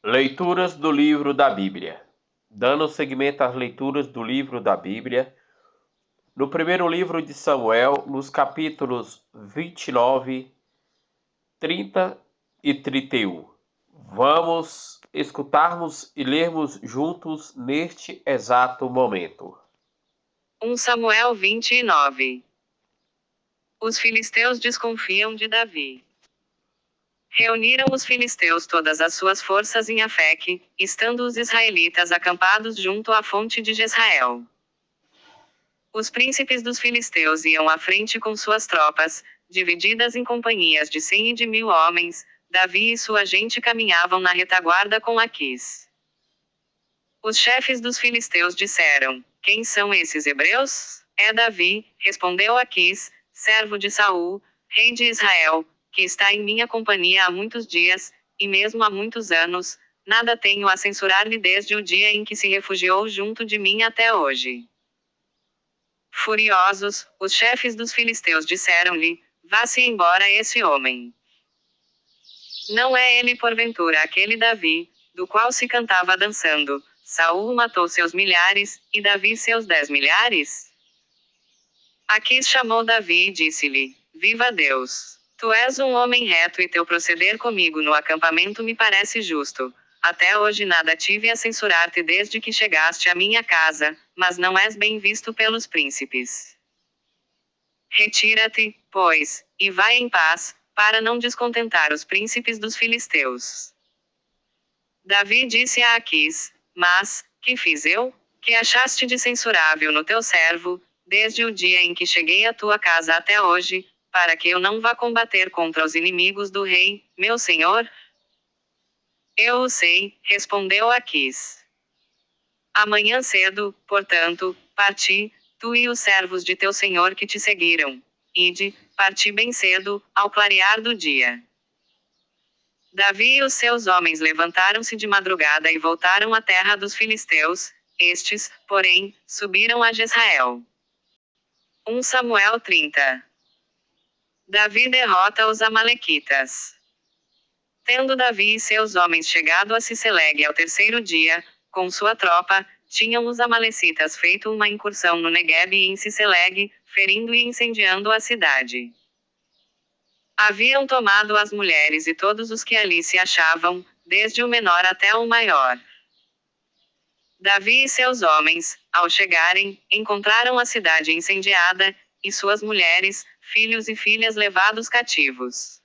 Leituras do livro da Bíblia. Dando seguimento às leituras do livro da Bíblia, no primeiro livro de Samuel, nos capítulos 29, 30 e 31. Vamos escutarmos e lermos juntos neste exato momento. 1 Samuel 29. Os filisteus desconfiam de Davi. Reuniram os filisteus todas as suas forças em Afeque, estando os israelitas acampados junto à fonte de Jezrael. Os príncipes dos filisteus iam à frente com suas tropas, divididas em companhias de 100 e de 1000 homens. Davi e sua gente caminhavam na retaguarda com Aquis. Os chefes dos filisteus disseram: Quem são esses hebreus? É Davi, respondeu Aquis, servo de Saul, rei de Israel, que está em minha companhia há muitos dias, e mesmo há muitos anos. Nada tenho a censurar-lhe desde o dia em que se refugiou junto de mim até hoje. Furiosos, os chefes dos filisteus disseram-lhe: Vá-se embora esse homem. Não é ele porventura aquele Davi, do qual se cantava dançando: Saul matou seus milhares, e Davi seus 10 milhares? Aquis chamou Davi e disse-lhe: Viva Deus! Tu és um homem reto e teu proceder comigo no acampamento me parece justo. Até hoje nada tive a censurar-te desde que chegaste à minha casa, mas não és bem visto pelos príncipes. Retira-te, pois, e vai em paz, para não descontentar os príncipes dos filisteus. Davi disse a Aquis: Mas, que fiz eu? Que achaste de censurável no teu servo, desde o dia em que cheguei à tua casa até hoje, para que eu não vá combater contra os inimigos do rei, meu senhor? Eu o sei, respondeu Aquis. Amanhã cedo, portanto, parti, tu e os servos de teu senhor que te seguiram. Ide, parti bem cedo, ao clarear do dia. Davi e os seus homens levantaram-se de madrugada e voltaram à terra dos filisteus. Estes, porém, subiram a Jezrael. 1 Samuel 30. Davi derrota os amalequitas. Tendo Davi e seus homens chegado a Ciceleg ao terceiro dia, com sua tropa, tinham os amalecitas feito uma incursão no Neguebe e em Ciceleg, ferindo e incendiando a cidade. Haviam tomado as mulheres e todos os que ali se achavam, desde o menor até o maior. Davi e seus homens, ao chegarem, encontraram a cidade incendiada, e suas mulheres, filhos e filhas levados cativos.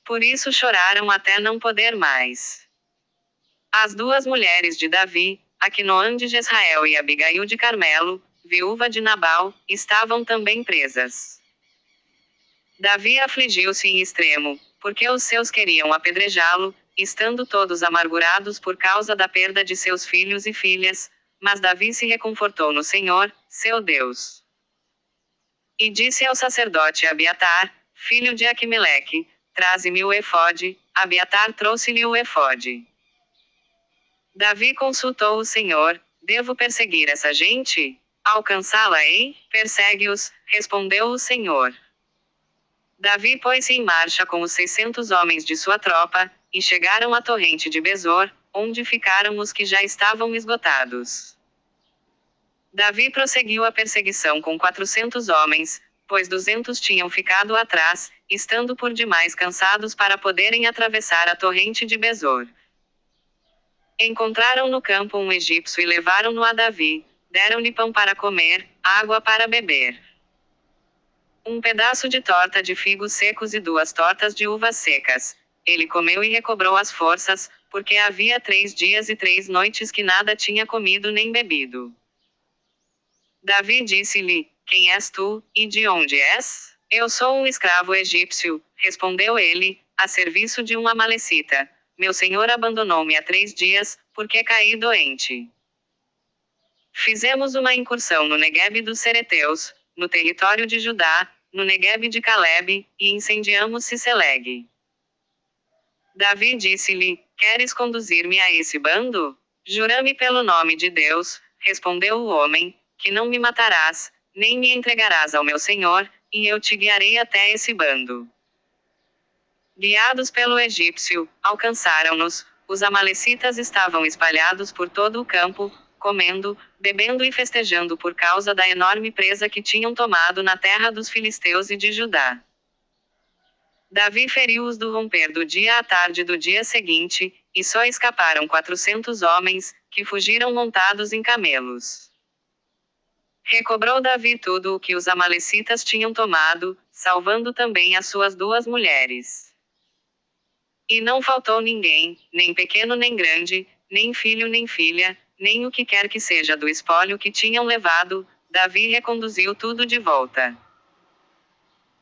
Por isso choraram até não poder mais. As duas mulheres de Davi, Aquinoã de Jezrael e Abigail de Carmelo, viúva de Nabal, estavam também presas. Davi afligiu-se em extremo, porque os seus queriam apedrejá-lo, estando todos amargurados por causa da perda de seus filhos e filhas, mas Davi se reconfortou no Senhor, seu Deus. E disse ao sacerdote Abiatar, filho de Aquimeleque: Traze-me o efode. Abiatar trouxe-lhe o efode. Davi consultou o Senhor: Devo perseguir essa gente? Alcançá-la-ei? Persegue-os, respondeu o Senhor. Davi pôs-se em marcha com os 600 homens de sua tropa, e chegaram à torrente de Besor, onde ficaram os que já estavam esgotados. Davi prosseguiu a perseguição com 400 homens, pois 200 tinham ficado atrás, estando por demais cansados para poderem atravessar a torrente de Besor. Encontraram no campo um egípcio e levaram-no a Davi, deram-lhe pão para comer, água para beber. Um pedaço de torta de figos secos e 2 tortas de uvas secas. Ele comeu e recobrou as forças, porque havia 3 dias e 3 noites que nada tinha comido nem bebido. Davi disse-lhe: Quem és tu, e de onde és? Eu sou um escravo egípcio, respondeu ele, a serviço de um amalecita. Meu senhor abandonou-me há 3 dias, porque caí doente. Fizemos uma incursão no Neguebe dos Cereteus, no território de Judá, no Neguebe de Calebe, e incendiamos Ciceleg. Davi disse-lhe: Queres conduzir-me a esse bando? Jura-me pelo nome de Deus, respondeu o homem, que não me matarás, nem me entregarás ao meu senhor, e eu te guiarei até esse bando. Guiados pelo egípcio, alcançaram-nos, os amalecitas estavam espalhados por todo o campo, comendo, bebendo e festejando por causa da enorme presa que tinham tomado na terra dos filisteus e de Judá. Davi feriu-os do romper do dia à tarde do dia seguinte, e só escaparam 400 homens, que fugiram montados em camelos. Recobrou Davi tudo o que os amalecitas tinham tomado, salvando também as suas 2 mulheres. E não faltou ninguém, nem pequeno nem grande, nem filho nem filha, nem o que quer que seja do espólio que tinham levado. Davi reconduziu tudo de volta.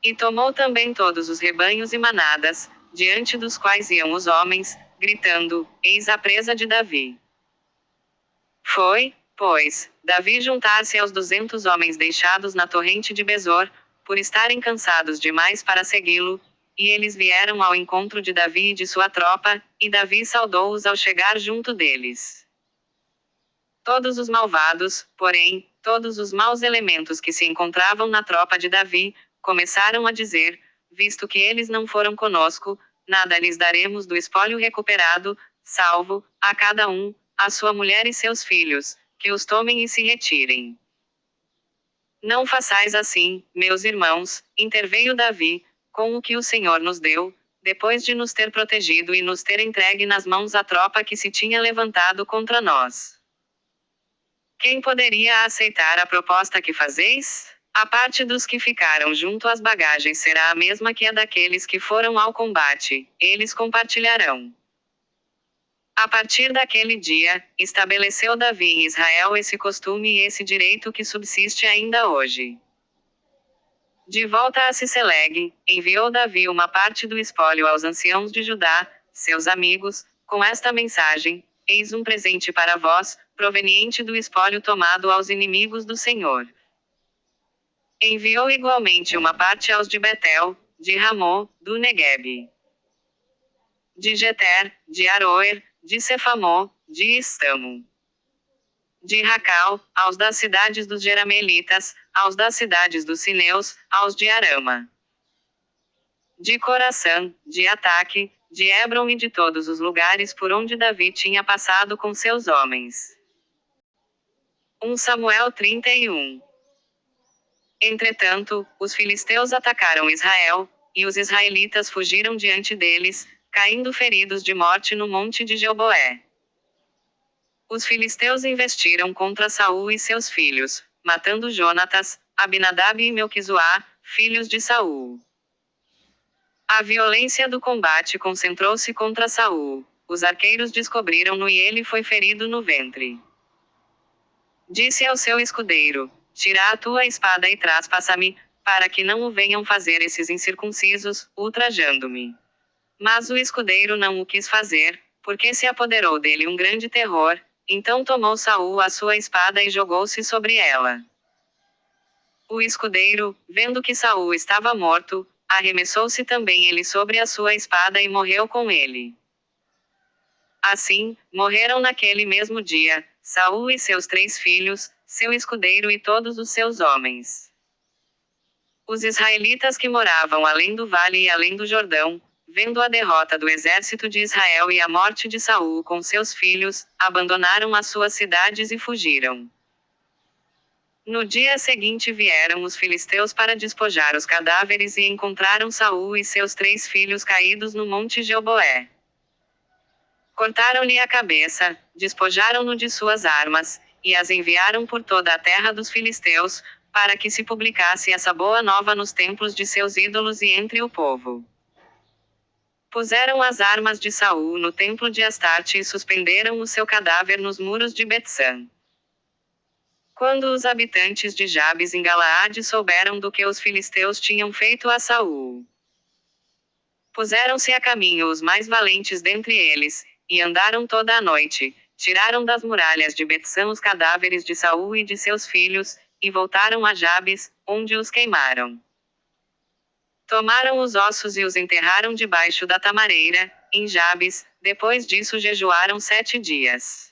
E tomou também todos os rebanhos e manadas, diante dos quais iam os homens, gritando: Eis a presa de Davi. Foi, pois, Davi juntar-se aos 200 homens deixados na torrente de Besor, por estarem cansados demais para segui-lo, e eles vieram ao encontro de Davi e de sua tropa, e Davi saudou-os ao chegar junto deles. Todos os malvados, porém, todos os maus elementos que se encontravam na tropa de Davi, começaram a dizer: visto que eles não foram conosco, nada lhes daremos do espólio recuperado, salvo, a cada um, a sua mulher e seus filhos, que os tomem e se retirem. Não façais assim, meus irmãos, interveio Davi, com o que o Senhor nos deu, depois de nos ter protegido e nos ter entregue nas mãos a tropa que se tinha levantado contra nós. Quem poderia aceitar a proposta que fazeis? A parte dos que ficaram junto às bagagens será a mesma que a daqueles que foram ao combate, eles compartilharão. A partir daquele dia, estabeleceu Davi em Israel esse costume e esse direito que subsiste ainda hoje. De volta a Ciceleg, enviou Davi uma parte do espólio aos anciãos de Judá, seus amigos, com esta mensagem: eis um presente para vós, proveniente do espólio tomado aos inimigos do Senhor. Enviou igualmente uma parte aos de Betel, de Ramô, do Neguebe, de Jeter, de Aroer, de Cefamô, de Estamo, de Racal, aos das cidades dos Jeramelitas, aos das cidades dos Sineus, aos de Arama, de Coração, de Ataque, de Hebron e de todos os lugares por onde Davi tinha passado com seus homens. 1 Samuel 31. Entretanto, os filisteus atacaram Israel, e os israelitas fugiram diante deles, caindo feridos de morte no monte de Gilboé. Os filisteus investiram contra Saul e seus filhos, matando Jonatas, Abinadab e Melquizoá, filhos de Saul. A violência do combate concentrou-se contra Saul. Os arqueiros descobriram-no e ele foi ferido no ventre. Disse ao seu escudeiro: tira a tua espada e traspassa-me, para que não o venham fazer esses incircuncisos, ultrajando-me. Mas o escudeiro não o quis fazer, porque se apoderou dele um grande terror. Então tomou Saul a sua espada e jogou-se sobre ela. O escudeiro, vendo que Saul estava morto, arremessou-se também ele sobre a sua espada e morreu com ele. Assim, morreram naquele mesmo dia, Saul e seus 3 filhos, seu escudeiro e todos os seus homens. Os israelitas que moravam além do vale e além do Jordão, vendo a derrota do exército de Israel e a morte de Saul com seus filhos, abandonaram as suas cidades e fugiram. No dia seguinte vieram os filisteus para despojar os cadáveres e encontraram Saul e seus 3 filhos caídos no monte Gilboé. Cortaram-lhe a cabeça, despojaram-no de suas armas, e as enviaram por toda a terra dos filisteus, para que se publicasse essa boa nova nos templos de seus ídolos e entre o povo. Puseram as armas de Saul no templo de Astarte e suspenderam o seu cadáver nos muros de Betsan. Quando os habitantes de Jabes em Galaade souberam do que os filisteus tinham feito a Saul, puseram-se a caminho os mais valentes dentre eles, e andaram toda a noite, tiraram das muralhas de Betsan os cadáveres de Saul e de seus filhos, e voltaram a Jabes, onde os queimaram. Tomaram os ossos e os enterraram debaixo da tamareira, em Jabes. Depois disso jejuaram 7 dias.